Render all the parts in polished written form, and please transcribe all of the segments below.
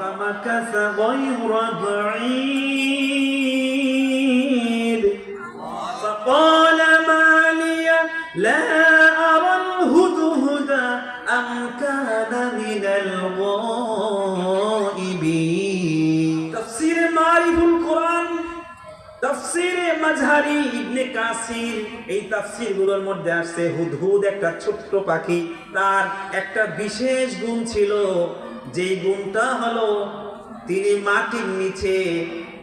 ফামাকাসা গায়রা বাঈদ ফাকালা মা লিয়া লা আরাল হুদহুদা আম কানা মিনাল গায়িবিন। তাফসীরে মারিফুল কোরআন, তাফসীরে মাজহারি, ইবনে কাসির, এই তাফসীরগুলোর মধ্যে আসছে হুদহুদ একটা ছোট্ট পাখি, তার একটা বিশেষ গুণ ছিল, যেই গুণটা হলো তিনি মাটির নিচে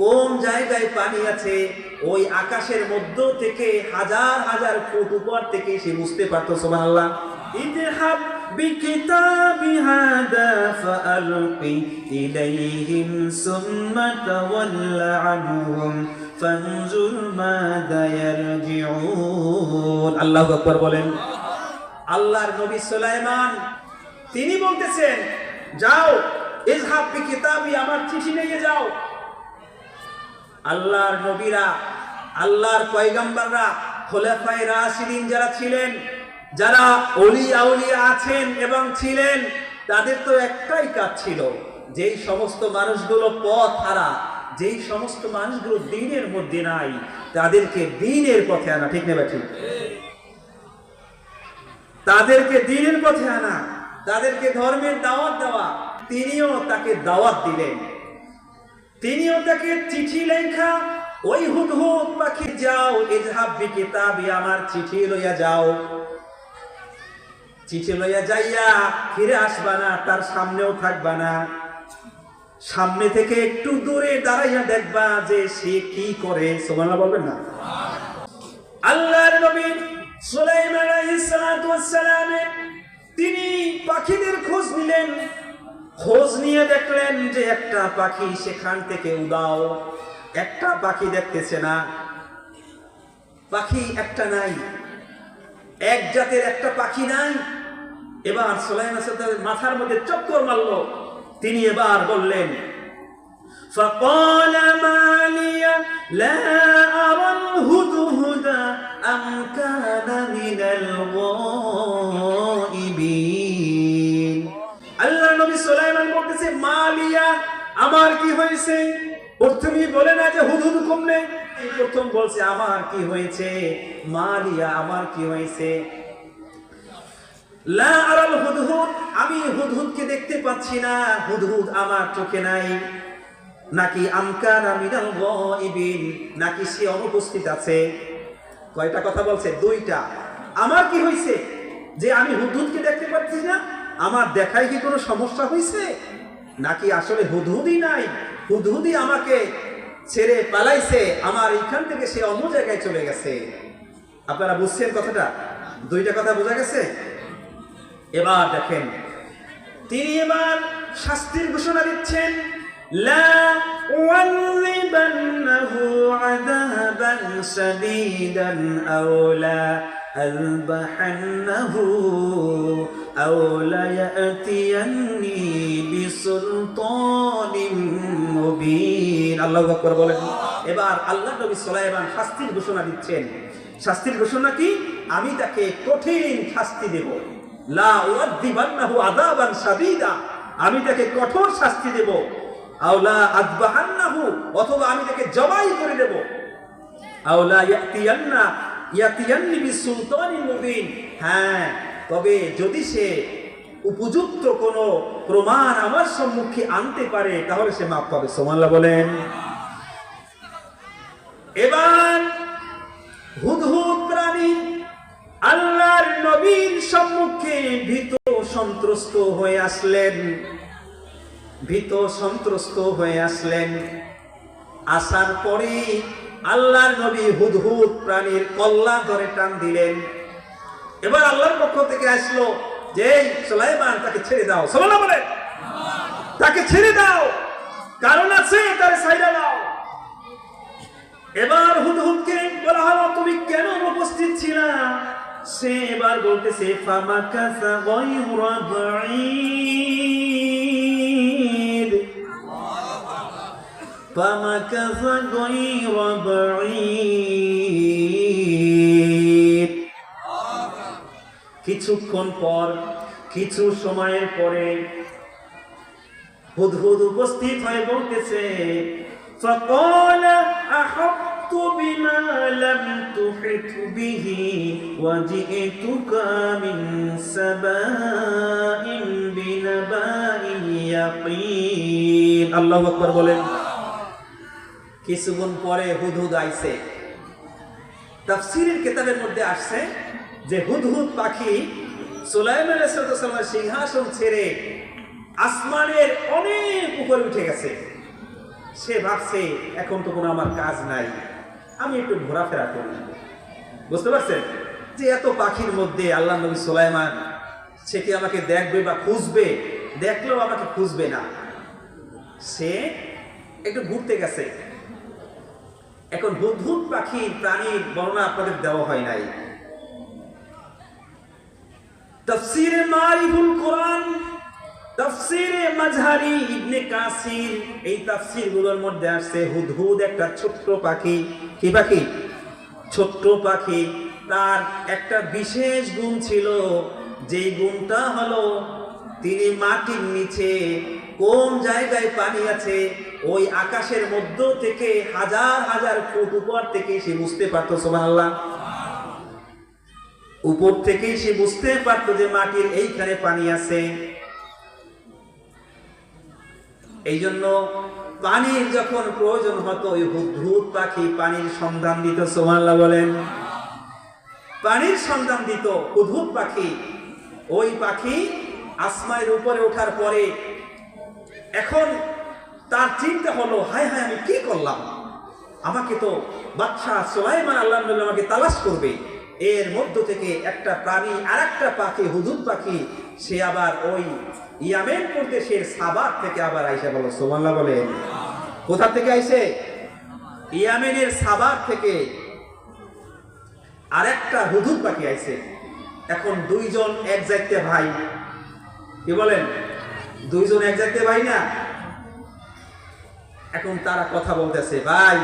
কোন জায়গায় পানি আছে ওই আকাশের মধ্য থেকে হাজার হাজার ফুট উপর থেকে সে বুঝতে পারতো। সুবহানাল্লাহ। ইযহাব বিকিতাবি হাদা ফাআলকি ইলাইহিম সুম্মা তাওয়াল্লা আনহুম ফানজুর মাযা ইয়ারজিউন। আল্লাহু আকবার বলেন। আল্লাহর নবী সুলাইমান তিনি বলতেছেন, যাও ইযহাব বিকিতাবি, আমার চিঠি নিয়ে যাও। আল্লাহর নবীরা, আল্লাহর পয়গম্বররা, খোলাফায়ে রাশিদিন যারা ছিলেন, যারা ওলি আউলিয়া আছেন এবং ছিলেন, তাদের তো একটাই কাজ ছিল, যেই সমস্ত মানুষগুলো পথ হারা, যেই সমস্ত মানুষগুলো দ্বীনের মধ্যে নাই, তাদেরকে দ্বীনের পথে আনা। ঠিক না ঠিক? তাদেরকে দ্বীনের পথে আনা, তাদেরকে ধর্মের দাওয়াত দেওয়া। তিনিও তাকে দাওয়াত দিলেন, তিনিও তাকে চিঠি লেখা, ওই হুদহুদ পাখি, যাও ইযহাব বিকিতাবি, আমার চিঠি লইয়া যাও। চিঠি লইয়া যাইয়া ফিরে আসবা না, তার সামনেও থাকবা না, সামনে থেকে একটু দূরে দাঁড়াইয়া দেখবা যে সে কি করে। সুবহানাল্লাহ বলবেন না? আল্লাহর নবী সুলাইমান আলাইহিস সালাতু ওয়াস সালাম তিনি পাখিদের খোঁজ নিলেন। খোঁজ নিয়ে দেখলেন যে একটা পাখি সেখান থেকে উদাও, একটা পাখি দেখতেছে না, পাখি একটা নাই, এক জাতের একটা পাখি নাই। এবার সুলাইমান তার মাথার মধ্যে চক্কর মারল, তিনি এবার বললেন, ফাকালা মা লিয়া লা আরাল হুদহুদা আম কানা মিনাল গায়িবিন। আল্লাহ নবী সুলাইমান বলতেছে, মা লিয়া, আমার কি হয়েছে? প্রথমেই বলে না যে হুদহুদ কমনে, প্রথম বলছে আমার কি হয়েছে, মা লিয়া, আমার কি হয়েছে। লা আরাল হুদহুদ, আমি হুদহুদকে দেখতে পাচ্ছি না, হুদহুদ আমার চোখে নাই। নাকি আমকানা মিনাল গায়িবিন, নাকি সে অনুপস্থিত আছে। কয়টা কথা বলছে? দুইটা। আমার কি হয়েছে যে আমি হুদহুদকে দেখতে পাচ্ছি না? আমার দেখায় কি কোনো সমস্যা হয়েছে, নাকি আসলে হুদহুদই নাই, হুদহুদই আমাকে ছেড়ে পালাইছে, আমার এইখান থেকে সে অন্য জায়গায় চলে গেছে। আপনারা বুঝছেন কথাটা? দুইটা কথা বোঝা গেছে। এবার দেখেন, তিনি এবার শাস্তির ঘোষণা দিচ্ছেন, লা উযিবান্নাহু আযাবান শাদীদান আও লা আযবাহান্নাহু আও লা ইয়াতিয়ান্নি বিসুলতানিন মুবিন। আল্লাহু আকবার বলেন। এবার আল্লাহ নবী সুলাইমান শাস্তির ঘোষণা দিচ্ছেন। শাস্তির ঘোষণা কি? আমি তাকে কঠিন শাস্তি দেব। লা উযিবান্নাহু আযাবান শাদীদা, আমি তাকে কঠোর শাস্তি দেব। আও লা আযবাহান্নাহু, অথবা আমি তাকে জবাই করে দেব। আও লা ইয়াতিয়ান্নি বিসুলতানিন মুবিন, হ্যাঁ, তবে যদি সে উপযুক্ত কোনো প্রমাণ আমার সম্মুখে আনতে পারে তাহলে সে মাফ পাবে। সুবহানাল্লাহ বলেন। এবার হুদহুদ প্রাণী আল্লাহর নবীর সম্মুখে ভীত সন্ত্রস্ত হয়ে আসলেন, ভীত সন্ত্রস্ত হয়ে আসলেন। আসার পরে আল্লাহর নবী হুদহুদ প্রাণীর কল্লা ধরে টান দিলেন। এবার আল্লাহর পক্ষ থেকে আসলো যে সুলাইমান, তাকে ছেড়ে দাও। সুবহানাল্লাহ বলেন। তাকে ছেড়ে দাও, কারণ আছে, তারে ছাইড়া দাও। এবার হুদহুদকে বলা হলো, তুমি কেন উপস্থিত ছিলা? সে এবার বলতেছে, ফামাকাসা গায়রা বাঈদ, ফামাকাসা গায়রা বাঈদ। কিছুক্ষণ পর, কিছু সময়ের পরে হুদহুদ উপস্থিত হয়ে বলতেছে, فقال أحطت بما لم تحط به وجئتك من سبأ بنبأ يقين। আল্লাহু আকবার বলেন। কিছুক্ষণ পরে হুদহুদ আইছে। তাফসীরের কিতাবের মধ্যে আসছে যে হুদহুদ পাখি সুলাইমান আলাইহিস সালামের সিংহাসন ছেড়ে আসমানের অনেক উপরে উঠে গেছে। সে ভাবছে এখন তো কোনো আমার কাজ নাই, আমি একটু ঘোরাফেরা করি। বুঝতে পারছেন যে এত পাখির মধ্যে আল্লাহ নবী সুলাইমান, সে কি আমাকে দেখবে বা খুঁজবে? দেখলেও আমাকে খুঁজবে না। সে একটু ঘুরতে গেছে। এখন হুদহুদ পাখির প্রাণীর বর্ণনা আপনাদের দেওয়া হয় নাই। তাফসীরে মারিফুল কোরআন, তাফসীরে মাজহারি, ইবনে কাসির, এই তাফসীরগুলোর মধ্যে আসছে হুদহুদ একটা ছোট্ট পাখি। কি পাখি? ছোট্ট পাখি। তার একটা বিশেষ গুণ ছিল, যেই গুণটা হলো তিনি মাটির নিচে কোন জায়গায় পানি আছে ওই আকাশের মধ্য থেকে হাজার হাজার ফুট উপর থেকে সে বুঝতে পারতো। সুবহানাল্লাহ। উপর থেকেই সে বুঝতে পারতো যে মাটির এইখানে পানি আছে। এই জন্য পানির যখন প্রয়োজন হতো ওই হুদহুদ পাখি পানির সন্ধান দিত। সুবহানাল্লাহ বলেন। পানির সন্ধান দিত হুদহুদ পাখি। ওই পাখি আসমানের উপরে ওঠার পরে এখন তার চিন্তা হলো, হায় হায় আমি কি করলাম, আমাকে তো বাদশাহ সুলাইমান আল্লাহর নবী আমাকে তালাশ করবে। এর মধ্য থেকে একটা প্রাণী আর একটা পাখি হুদহুদ পাখি সে আবার ওই ইয়ামেন প্রদেশের সাবা থেকে আবার আইসা বলো। সুবহানাল্লাহ বলেন। কোথা থেকে আইসে? ইয়ামেনের সাবা থেকে আরেকটা হুদহুদ পাখি আইসে। এখন দুইজন এক জায়গাতে ভাই। কি বলেন? দুইজন এক জায়গাতে ভাই না? এখন তারা কথা বলতেছে, ভাই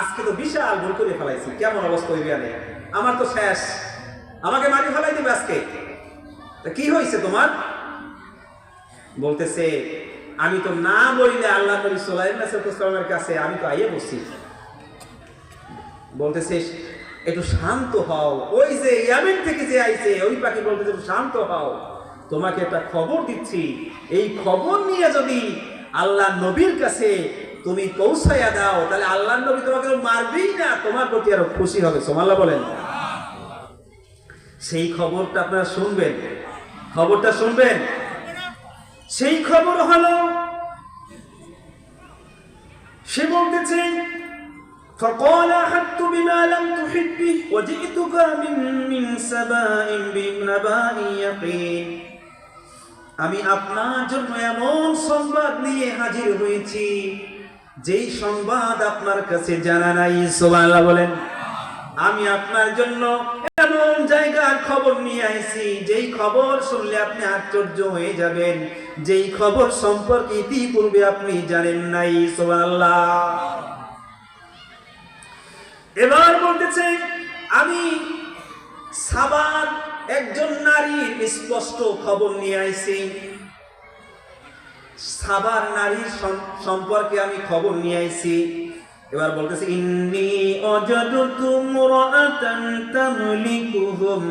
আজকে তো বিশাল ভুল করে ফেলাইছি, কেমন অবস্থা হইবে আরে, আমার তো শেষ, আমাকে মারি ফেলাই দিবে আজকে। কি হয়েছে তোমার? বলতেছে, আমি তো না বললে আল্লাহ নবী সুলাইমান সাল্লামের কাছে আমি তো আইয়ে বসছি। বলতেছে একটু শান্ত হও। ওই যে ইয়ামেন থেকে যে আইছে ওই পাখি বলতেছে একটু শান্ত হও, তোমাকে একটা খবর দিচ্ছি, এই খবর নিয়ে যদি আল্লাহ নবীর কাছে তুমি পৌঁছাইয়া দাও তাহলে আল্লাহ নবী তোমাকে মারবেই না, তোমার প্রতি আরো খুশি হবে। সুবহানাল্লাহ বলেন। সেই খবরটা আপনারা শুনবেন, খবরটা শুনবেন। সেই খবর হলো, সে বলতেছে فقال أحطت بما لم تحط به وجئتك من سبأ بنبأ يقين। আমি আপনার জন্য এমন সংবাদ নিয়ে হাজির হয়েছি যেই সংবাদ আপনার কাছে জানা নাই। সুবহানাল্লাহ বলেন। আমি আপনার জন্য এমন জায়গার খবর নিয়ে আইছি যেই খবর শুনলে আপনি আশ্চর্য হয়ে যাবেন, যেই খবর সম্পর্কে ইতিপূর্বে আপনি জানেন নাই। সুবহানাল্লাহ। এবার বলতেছে, আমি সাবার একজন নারীর স্পষ্ট খবর নিয়ে আইছি। সাবার নারীর সম্পর্কে আমি খবর নিয়ে আইছি। এবার বলতেছে, ইন্নী ওয়াজাদতু মুরআতান তামলিকুহুম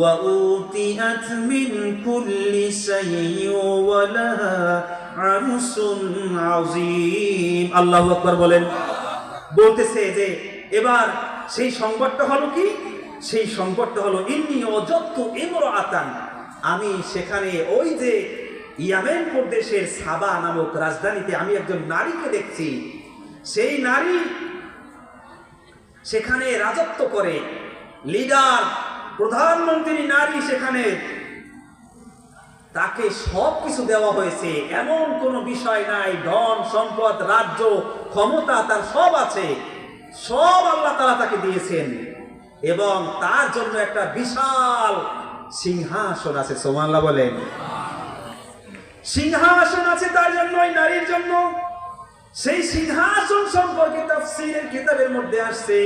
ওয়া উতিয়াত মিন কুল্লি শাইইন ওয়া লাহা আরশুন আযীম। আল্লাহু আকবার বলেন। বলতেছে যে এবার সেই সংবাদটা হলো কি? সেই সংবাদটা হলো ইন্নী ওয়াজাদতু ইমরাআতান, আমি সেখানে ওই যে ইয়ামেন প্রদেশের সাবা নামক রাজধানীতে আমি একজন নারীকে দেখছি। সেই নারী সেখানে রাজত্ব করে, লিডার, প্রধানমন্ত্রী নারী সেখানে, তাকে সব কিছু দেওয়া হয়েছে, এমন কোনো বিষয় নাই, ধন সম্পদ রাজ্য ক্ষমতা তার সব আছে, সব আল্লাহ তাআলা তাকে দিয়েছেন এবং তার জন্য একটা বিশাল সিংহাসন আছে। সুবহানাল্লাহ বলেন। সিংহাসন আছে তার জন্য, ওই নারীর জন্য। সেই সিংহাসন সম্পর্কে তাফসীরের কিতাবের মধ্যে আসছে,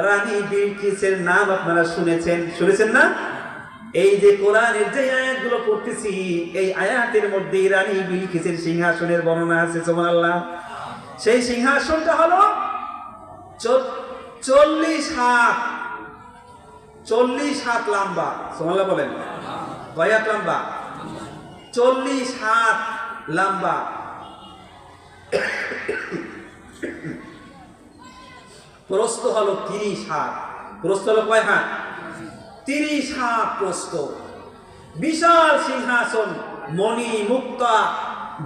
রানী বিলকিসের নাম আপনারা শুনেছেন না? এই যে কোরআনের যে আয়াতগুলো পড়তেছি, এই আয়াতের মধ্যে রানী বিলকিসের সিংহাসনের বর্ণনা আছে। সুবহানাল্লাহ। সেই সিংহাসনটা হলো 40 হাত, 40 হাত লম্বা। সুবহানাল্লাহ বলেন। কয় হাত লম্বা? 40 হাত লম্বা। প্রস্থ হলো 30 হাত। প্রস্থ হলো কয় হাত? 30 হাত প্রস্থ। বিশাল সিংহাসন, মণি মুক্তা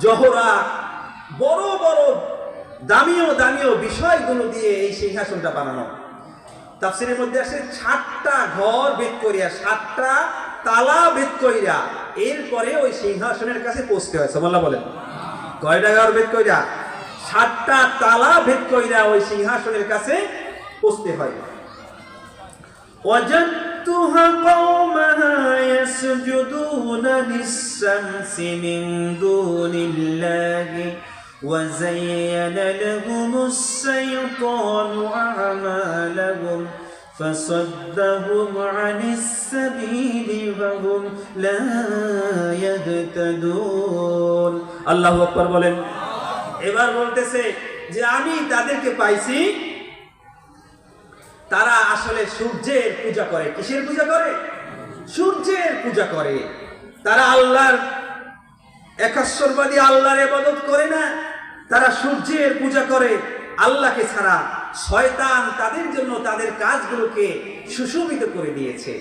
জহরা, বড় বড় দামিও দামিও বিষয়গুলো দিয়ে এই সিংহাসনটা বানানো। তাফসীরের মধ্যে আসে 7টা ঘর ভেদ করিয়া, 7টা তালা ভেদ করিয়া এরপরে ওই সিংহাসনের কাছে পৌঁছতে হয়। সুবহানাল্লাহ বলেন। কয়টা ঘর ভেদ করিয়া? 7টা তালা ভেদ করিয়া ওই সিংহাসনের কাছে পৌঁছতে হয়। وجدتها قومها يسجدون للشمس من دون الله وزين لهم الشيطان أعمالهم فصدهم عن السبيل وهم لا يهتدون الله أكبر বলেন। এবার বলতেছে যে আমি তাদেরকে পাইছি, তারা আসলে সূর্যের পূজা করে। কিসের পূজা করে? সূর্যের পূজা করে। তারা আল্লাহর একাশ্বরবাদী আল্লাহর ইবাদত করে না, তারা সূর্যের পূজা করে। আল্লাহকে ছাড়া শয়তান তাদের জন্য তাদের কাজগুলোকে সুশোভিত করে দিয়েছে।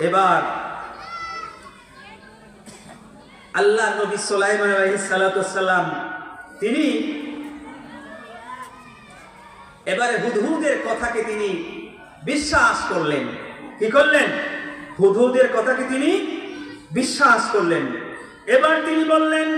এবার আল্লাহ নবী সুলাইমান আলাইহিস সালাতু ওয়াস সালাম তিনি এবারে হুদহুদের কথাকে তিনি বিশ্বাস করলেন। কি করলেন? হুদহুদের কথাকে তিনি বিশ্বাস করলেন। এবার তিনি বললেন